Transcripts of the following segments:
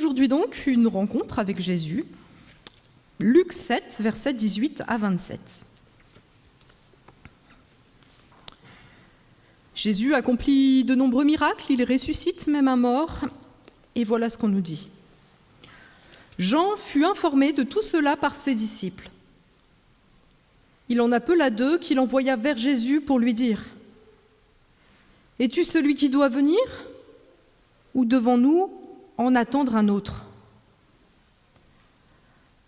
aujourd'hui donc une rencontre avec Jésus. Luc 7, versets 18 à 27. Jésus accomplit de nombreux miracles, il ressuscite même un mort, et voilà ce qu'on nous dit. Jean fut informé de tout cela par ses disciples. Il en appela 2 qu'il envoya vers Jésus pour lui dire « Es-tu celui qui doit venir ? Ou devons-nous en attendre un autre ?»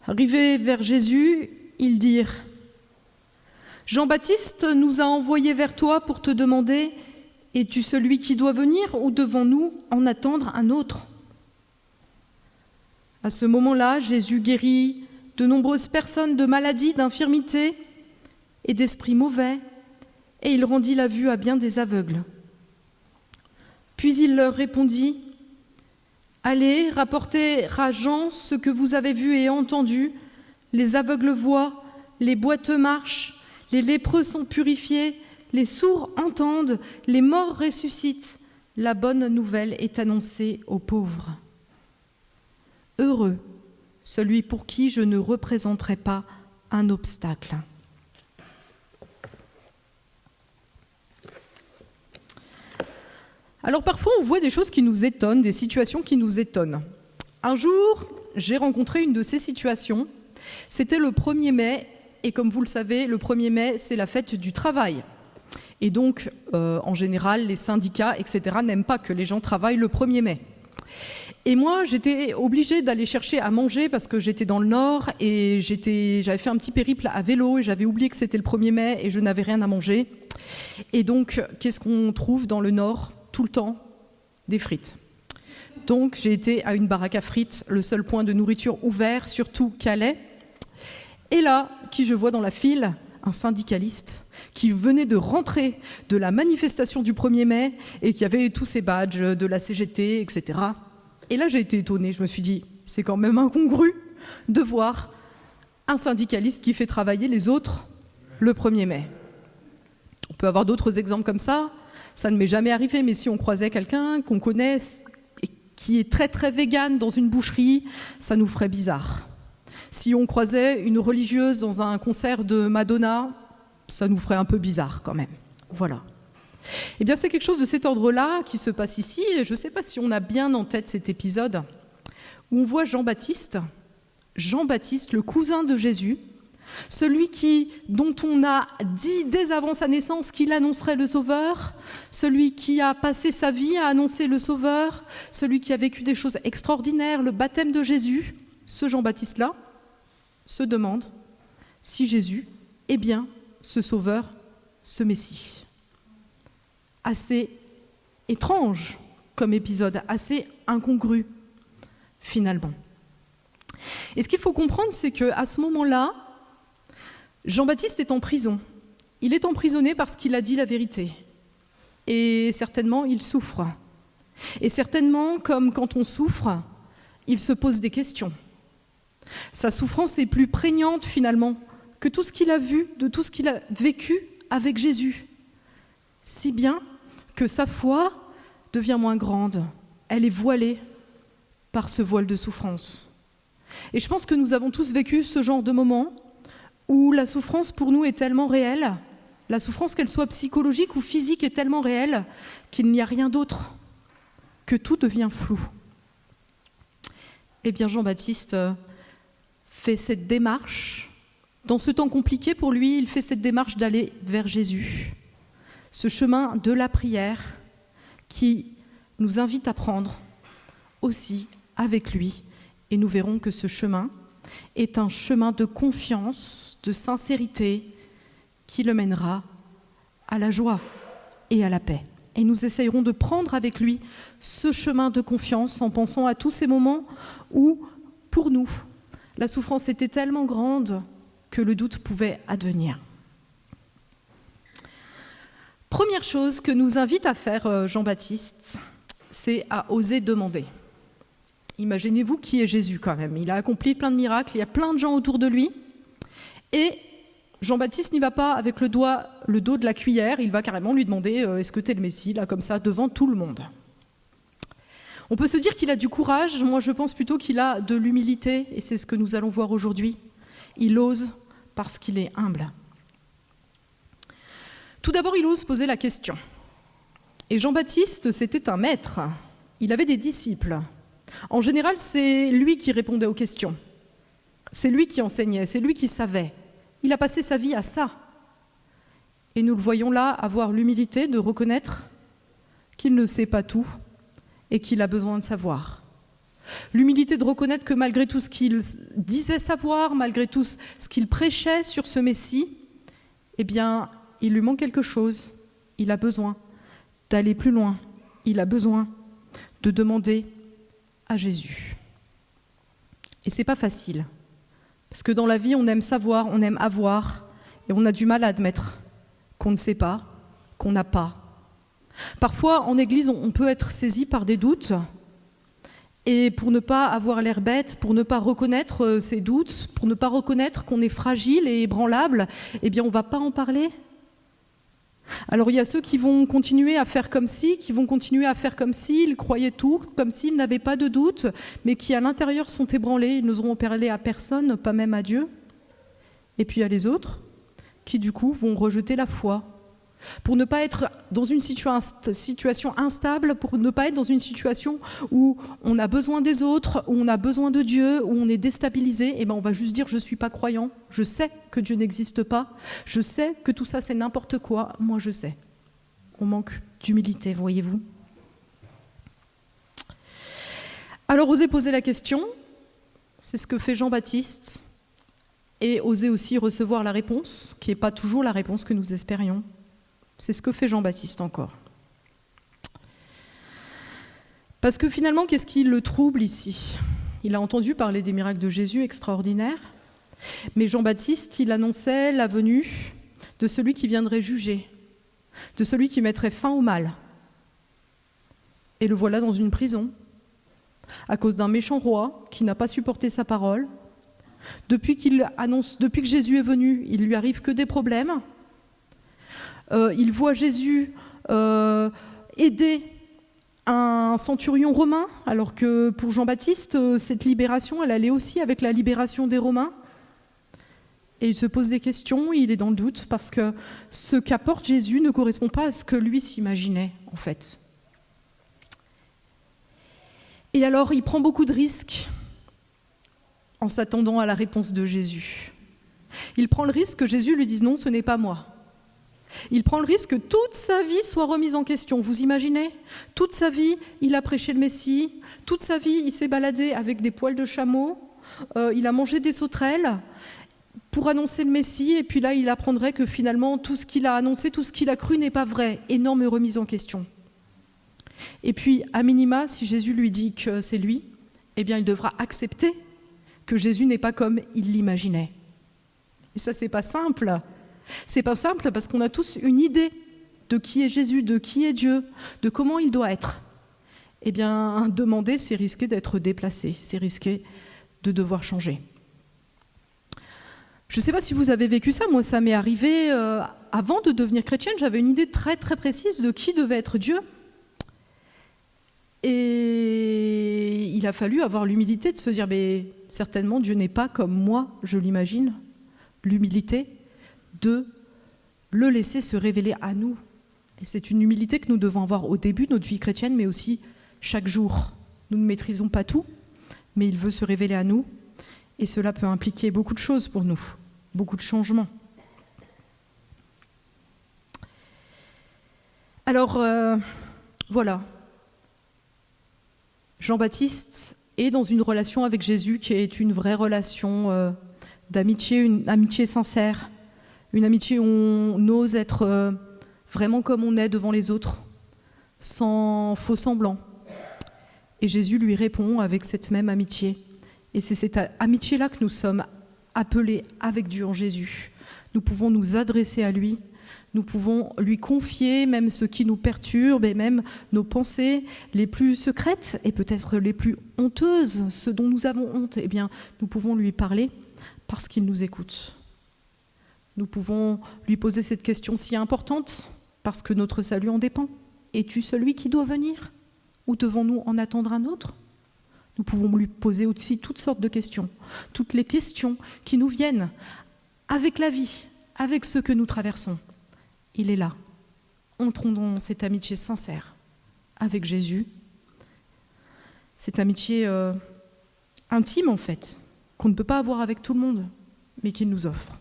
Arrivés vers Jésus, ils dirent « Jean-Baptiste nous a envoyés vers toi pour te demander « Es-tu celui qui doit venir ou devons-nous en attendre un autre ?» À ce moment-là, Jésus guérit de nombreuses personnes de maladies, d'infirmités et d'esprits mauvais, et il rendit la vue à bien des aveugles. Puis il leur répondit « Allez, rapportez à Jean ce que vous avez vu et entendu. Les aveugles voient, les boiteux marchent, les lépreux sont purifiés, les sourds entendent, les morts ressuscitent. La bonne nouvelle est annoncée aux pauvres. Heureux celui pour qui je ne représenterai pas un obstacle. » Alors parfois on voit des choses qui nous étonnent, des situations qui nous étonnent. Un jour, j'ai rencontré une de ces situations. C'était le 1er mai, et comme vous le savez, le 1er mai, c'est la fête du travail. Et donc, en général, les syndicats, etc., n'aiment pas que les gens travaillent le 1er mai. Et moi, j'étais obligée d'aller chercher à manger parce que j'étais dans le Nord et j'avais fait un petit périple à vélo et j'avais oublié que c'était le 1er mai et je n'avais rien à manger. Et donc, qu'est-ce qu'on trouve dans le Nord tout le temps? Des frites. Donc, j'ai été à une baraque à frites, le seul point de nourriture ouvert, surtout Calais. Et là, qui je vois dans la file? Un syndicaliste qui venait de rentrer de la manifestation du 1er mai et qui avait tous ses badges de la CGT, etc. Et là, j'ai été étonnée. Je me suis dit, c'est quand même incongru de voir un syndicaliste qui fait travailler les autres le 1er mai. On peut avoir d'autres exemples comme ça. Ça ne m'est jamais arrivé, mais si on croisait quelqu'un qu'on connaît et qui est très très végane dans une boucherie, ça nous ferait bizarre. Si on croisait une religieuse dans un concert de Madonna, ça nous ferait un peu bizarre quand même. Voilà. Eh bien, c'est quelque chose de cet ordre-là qui se passe ici. Et je ne sais pas si on a bien en tête cet épisode où on voit Jean-Baptiste, le cousin de Jésus, celui dont on a dit dès avant sa naissance qu'il annoncerait le Sauveur, celui qui a passé sa vie à annoncer le Sauveur, celui qui a vécu des choses extraordinaires, le baptême de Jésus. Ce Jean-Baptiste-là se demande si Jésus est bien ce Sauveur, ce Messie. Assez étrange comme épisode, assez incongru finalement. Et ce qu'il faut comprendre, c'est qu'à ce moment-là, Jean-Baptiste est en prison. Il est emprisonné parce qu'il a dit la vérité. Et certainement, il souffre. Et certainement, comme quand on souffre, il se pose des questions. Sa souffrance est plus prégnante finalement que tout ce qu'il a vu, de tout ce qu'il a vécu avec Jésus. Si bien que sa foi devient moins grande. Elle est voilée par ce voile de souffrance. Et je pense que nous avons tous vécu ce genre de moment où la souffrance pour nous est tellement réelle, la souffrance qu'elle soit psychologique ou physique est tellement réelle qu'il n'y a rien d'autre, que tout devient flou. Eh bien Jean-Baptiste fait cette démarche. Dans ce temps compliqué pour lui, il fait cette démarche d'aller vers Jésus. Ce chemin de la prière qui nous invite à prendre aussi avec lui. Et nous verrons que ce chemin est un chemin de confiance, de sincérité, qui le mènera à la joie et à la paix. Et nous essayerons de prendre avec lui ce chemin de confiance en pensant à tous ces moments où, pour nous, la souffrance était tellement grande que le doute pouvait advenir. Première chose que nous invite à faire Jean-Baptiste, c'est à oser demander. Imaginez-vous qui est Jésus quand même. Il a accompli plein de miracles, il y a plein de gens autour de lui. Et Jean-Baptiste n'y va pas avec le dos de la cuillère, il va carrément lui demander « Est-ce que tu es le Messie ?» là, comme ça, devant tout le monde. On peut se dire qu'il a du courage, moi je pense plutôt qu'il a de l'humilité, et c'est ce que nous allons voir aujourd'hui. Il ose parce qu'il est humble. Tout d'abord, il ose poser la question. Et Jean-Baptiste, c'était un maître. Il avait des disciples. En général, c'est lui qui répondait aux questions. C'est lui qui enseignait, c'est lui qui savait. Il a passé sa vie à ça. Et nous le voyons là avoir l'humilité de reconnaître qu'il ne sait pas tout et qu'il a besoin de savoir. L'humilité de reconnaître que malgré tout ce qu'il disait savoir, malgré tout ce qu'il prêchait sur ce Messie, eh bien, il lui manque quelque chose. Il a besoin d'aller plus loin. Il a besoin de demander à Jésus. Et c'est pas facile. Parce que dans la vie, on aime savoir, on aime avoir, et on a du mal à admettre qu'on ne sait pas, qu'on n'a pas. Parfois, en Église, on peut être saisi par des doutes, et pour ne pas avoir l'air bête, pour ne pas reconnaître ces doutes, pour ne pas reconnaître qu'on est fragile et ébranlable, eh bien, on ne va pas en parler. Alors il y a ceux qui vont continuer à faire comme si, qui vont continuer à faire comme s'ils croyaient tout, comme s'ils n'avaient pas de doute, mais qui à l'intérieur sont ébranlés, ils n'oseront parler à personne, pas même à Dieu. Et puis il y a les autres qui du coup vont rejeter la foi, pour ne pas être dans une situation instable, pour ne pas être dans une situation où on a besoin des autres, où on a besoin de Dieu, où on est déstabilisé, et ben on va juste dire je ne suis pas croyant, je sais que Dieu n'existe pas, je sais que tout ça c'est n'importe quoi, moi je sais. On manque d'humilité, voyez-vous. Alors oser poser la question, c'est ce que fait Jean-Baptiste, et oser aussi recevoir la réponse, qui n'est pas toujours la réponse que nous espérions. C'est ce que fait Jean-Baptiste encore. Parce que finalement, qu'est-ce qui le trouble ici ? Il a entendu parler des miracles de Jésus extraordinaires, mais Jean-Baptiste, il annonçait la venue de celui qui viendrait juger, de celui qui mettrait fin au mal. Et le voilà dans une prison, à cause d'un méchant roi qui n'a pas supporté sa parole. Depuis que Jésus est venu, il lui arrive que des problèmes. Il voit Jésus aider un centurion romain, alors que pour Jean-Baptiste, cette libération, elle allait aussi avec la libération des Romains. Et il se pose des questions, il est dans le doute, parce que ce qu'apporte Jésus ne correspond pas à ce que lui s'imaginait, en fait. Et alors, il prend beaucoup de risques en s'attendant à la réponse de Jésus. Il prend le risque que Jésus lui dise « Non, ce n'est pas moi ». Il prend le risque que toute sa vie soit remise en question. Vous imaginez ? Toute sa vie, il a prêché le Messie. Toute sa vie, il s'est baladé avec des poils de chameau. Il a mangé des sauterelles pour annoncer le Messie. Et puis là, il apprendrait que finalement, tout ce qu'il a annoncé, tout ce qu'il a cru n'est pas vrai. Énorme remise en question. Et puis, à minima, si Jésus lui dit que c'est lui, eh bien, il devra accepter que Jésus n'est pas comme il l'imaginait. Et ça, c'est pas simple. C'est pas simple parce qu'on a tous une idée de qui est Jésus, de qui est Dieu, de comment il doit être. Eh bien, demander, c'est risquer d'être déplacé, c'est risquer de devoir changer. Je ne sais pas si vous avez vécu ça, moi ça m'est arrivé avant de devenir chrétienne, j'avais une idée très très précise de qui devait être Dieu. Et il a fallu avoir l'humilité de se dire, mais certainement Dieu n'est pas comme moi, je l'imagine. L'humilité de le laisser se révéler à nous. Et c'est une humilité que nous devons avoir au début de notre vie chrétienne, mais aussi chaque jour. Nous ne maîtrisons pas tout, mais il veut se révéler à nous. Et cela peut impliquer beaucoup de choses pour nous, beaucoup de changements. Alors, voilà. Jean-Baptiste est dans une relation avec Jésus qui est une vraie relation d'amitié, une amitié sincère, une amitié où on ose être vraiment comme on est devant les autres, sans faux semblant. Et Jésus lui répond avec cette même amitié. Et c'est cette amitié-là que nous sommes appelés avec Dieu en Jésus. Nous pouvons nous adresser à lui, nous pouvons lui confier même ce qui nous perturbe et même nos pensées les plus secrètes et peut-être les plus honteuses, ce dont nous avons honte. Eh bien, nous pouvons lui parler parce qu'il nous écoute. Nous pouvons lui poser cette question si importante parce que notre salut en dépend. Es-tu celui qui doit venir ou devons-nous en attendre un autre ? Nous pouvons lui poser aussi toutes sortes de questions, toutes les questions qui nous viennent avec la vie, avec ce que nous traversons. Il est là. Entrons dans cette amitié sincère avec Jésus, cette amitié intime en fait, qu'on ne peut pas avoir avec tout le monde, mais qu'il nous offre.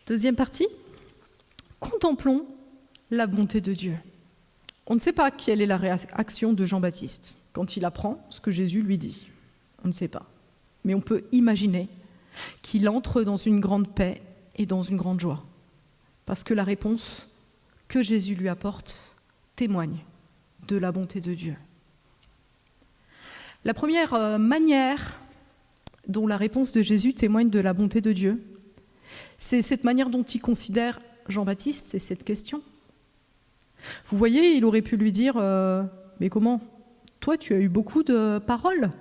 Deuxième partie, contemplons la bonté de Dieu. On ne sait pas quelle est la réaction de Jean-Baptiste quand il apprend ce que Jésus lui dit. On ne sait pas. Mais on peut imaginer qu'il entre dans une grande paix et dans une grande joie. Parce que la réponse que Jésus lui apporte témoigne de la bonté de Dieu. La première manière dont la réponse de Jésus témoigne de la bonté de Dieu, c'est cette manière dont il considère Jean-Baptiste, c'est cette question. Vous voyez, il aurait pu lui dire « Mais comment ? Toi, tu as eu beaucoup de paroles.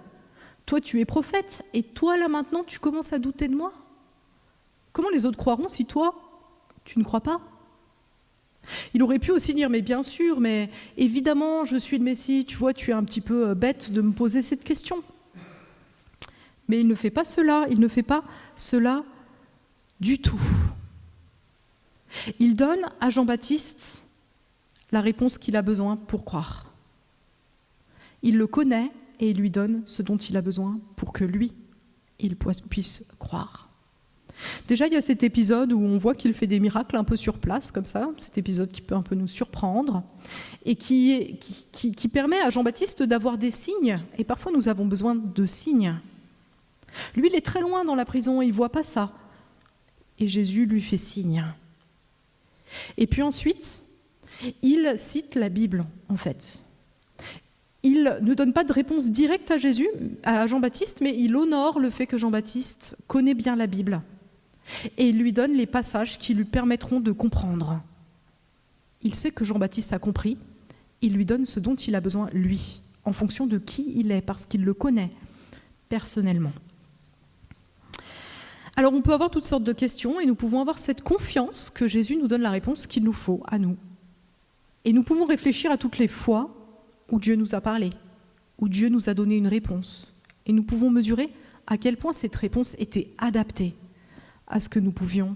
Toi, tu es prophète. Et toi, là, maintenant, tu commences à douter de moi ? Comment les autres croiront si toi, tu ne crois pas ?» Il aurait pu aussi dire « Mais bien sûr, mais évidemment, je suis le Messie. Tu vois, tu es un petit peu bête de me poser cette question. » Mais il ne fait pas cela. Il ne fait pas cela du tout. Il donne à Jean-Baptiste la réponse qu'il a besoin pour croire. Il le connaît et il lui donne ce dont il a besoin pour que lui, il puisse croire. Déjà, il y a cet épisode où on voit qu'il fait des miracles un peu sur place, comme ça, cet épisode qui peut un peu nous surprendre, et qui permet à Jean-Baptiste d'avoir des signes, et parfois nous avons besoin de signes. Lui, il est très loin dans la prison, il ne voit pas ça. Et Jésus lui fait signe. Et puis ensuite, il cite la Bible, en fait. Il ne donne pas de réponse directe à Jean-Baptiste, mais il honore le fait que Jean-Baptiste connaît bien la Bible. Et il lui donne les passages qui lui permettront de comprendre. Il sait que Jean-Baptiste a compris, il lui donne ce dont il a besoin, lui, en fonction de qui il est, parce qu'il le connaît personnellement. Alors on peut avoir toutes sortes de questions et nous pouvons avoir cette confiance que Jésus nous donne la réponse qu'il nous faut à nous. Et nous pouvons réfléchir à toutes les fois où Dieu nous a parlé, où Dieu nous a donné une réponse. Et nous pouvons mesurer à quel point cette réponse était adaptée à ce que nous pouvions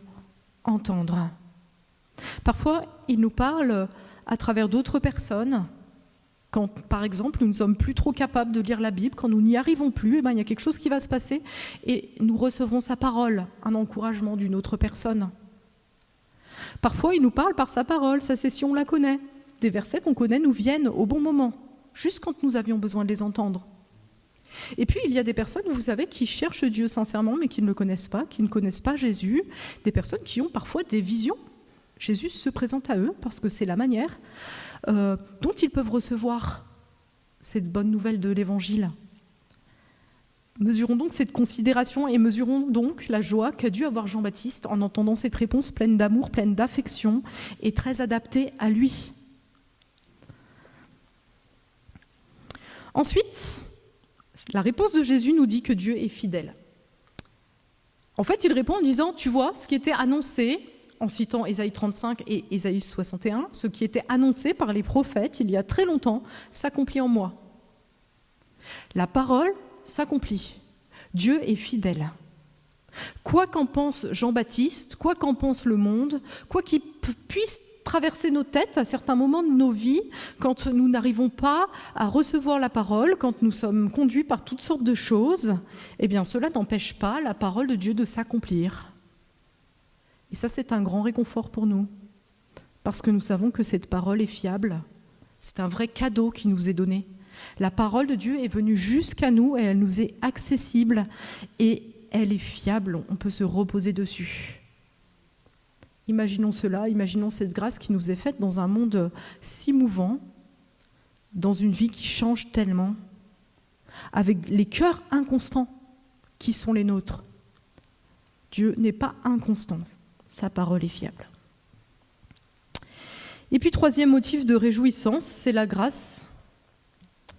entendre. Parfois, il nous parle à travers d'autres personnes. Quand, par exemple, nous ne sommes plus trop capables de lire la Bible, quand nous n'y arrivons plus, il y a quelque chose qui va se passer et nous recevrons sa parole, un encouragement d'une autre personne. Parfois, il nous parle par sa parole, ça c'est si on la connaît. Des versets qu'on connaît nous viennent au bon moment, juste quand nous avions besoin de les entendre. Et puis, il y a des personnes, vous savez, qui cherchent Dieu sincèrement, mais qui ne le connaissent pas, qui ne connaissent pas Jésus. Des personnes qui ont parfois des visions. Jésus se présente à eux parce que c'est la manière dont ils peuvent recevoir cette bonne nouvelle de l'Évangile. Mesurons donc cette considération et mesurons donc la joie qu'a dû avoir Jean-Baptiste en entendant cette réponse pleine d'amour, pleine d'affection et très adaptée à lui. Ensuite, la réponse de Jésus nous dit que Dieu est fidèle. En fait, il répond en disant, tu vois, ce qui était annoncé, en citant Ésaïe 35 et Ésaïe 61, ce qui était annoncé par les prophètes il y a très longtemps s'accomplit en moi. La parole s'accomplit. Dieu est fidèle. Quoi qu'en pense Jean-Baptiste, quoi qu'en pense le monde, quoi qu'il puisse traverser nos têtes à certains moments de nos vies, quand nous n'arrivons pas à recevoir la parole, quand nous sommes conduits par toutes sortes de choses, eh bien cela n'empêche pas la parole de Dieu de s'accomplir. Et ça, c'est un grand réconfort pour nous, parce que nous savons que cette parole est fiable. C'est un vrai cadeau qui nous est donné. La parole de Dieu est venue jusqu'à nous et elle nous est accessible et elle est fiable, on peut se reposer dessus. Imaginons cela, imaginons cette grâce qui nous est faite dans un monde si mouvant, dans une vie qui change tellement, avec les cœurs inconstants qui sont les nôtres. Dieu n'est pas inconstant, sa parole est fiable. Et puis troisième motif de réjouissance, c'est la grâce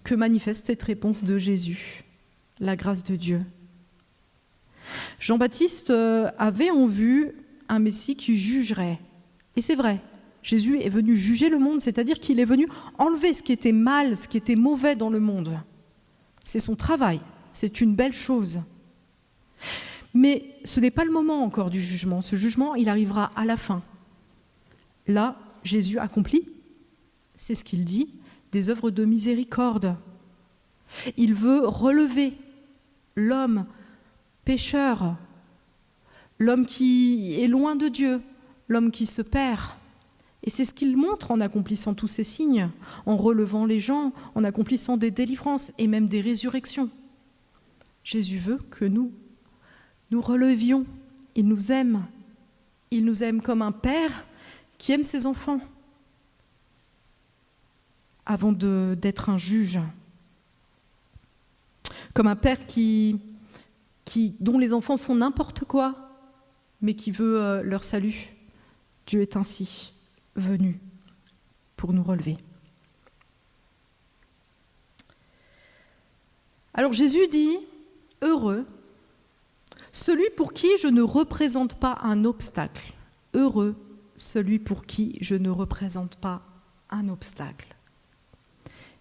que manifeste cette réponse de Jésus, la grâce de Dieu. Jean-Baptiste avait en vue un Messie qui jugerait. Et c'est vrai, Jésus est venu juger le monde, c'est-à-dire qu'il est venu enlever ce qui était mal, ce qui était mauvais dans le monde. C'est son travail, c'est une belle chose. Mais ce n'est pas le moment encore du jugement. Ce jugement, il arrivera à la fin. Là, Jésus accomplit, c'est ce qu'il dit, des œuvres de miséricorde. Il veut relever l'homme pécheur, l'homme qui est loin de Dieu, l'homme qui se perd. Et c'est ce qu'il montre en accomplissant tous ces signes, en relevant les gens, en accomplissant des délivrances et même des résurrections. Jésus veut que nous relevions. Il nous aime. Il nous aime comme un père qui aime ses enfants avant d'être un juge. Comme un père dont les enfants font n'importe quoi, mais qui veut leur salut. Dieu est ainsi venu pour nous relever. Alors Jésus dit, heureux, celui pour qui je ne représente pas un obstacle. Heureux, celui pour qui je ne représente pas un obstacle.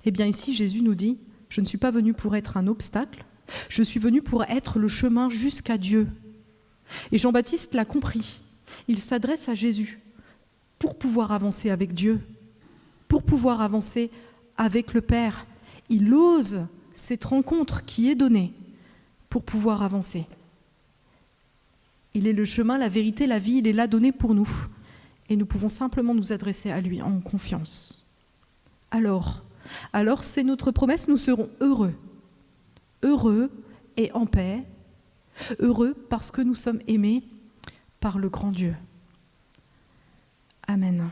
Eh bien ici, Jésus nous dit, je ne suis pas venu pour être un obstacle, je suis venu pour être le chemin jusqu'à Dieu. Et Jean-Baptiste l'a compris. Il s'adresse à Jésus pour pouvoir avancer avec Dieu, pour pouvoir avancer avec le Père. Il ose cette rencontre qui est donnée pour pouvoir avancer. Il est le chemin, la vérité, la vie, il est là donné pour nous. Et nous pouvons simplement nous adresser à lui en confiance. Alors c'est notre promesse, nous serons heureux. Heureux et en paix. Heureux parce que nous sommes aimés par le grand Dieu. Amen.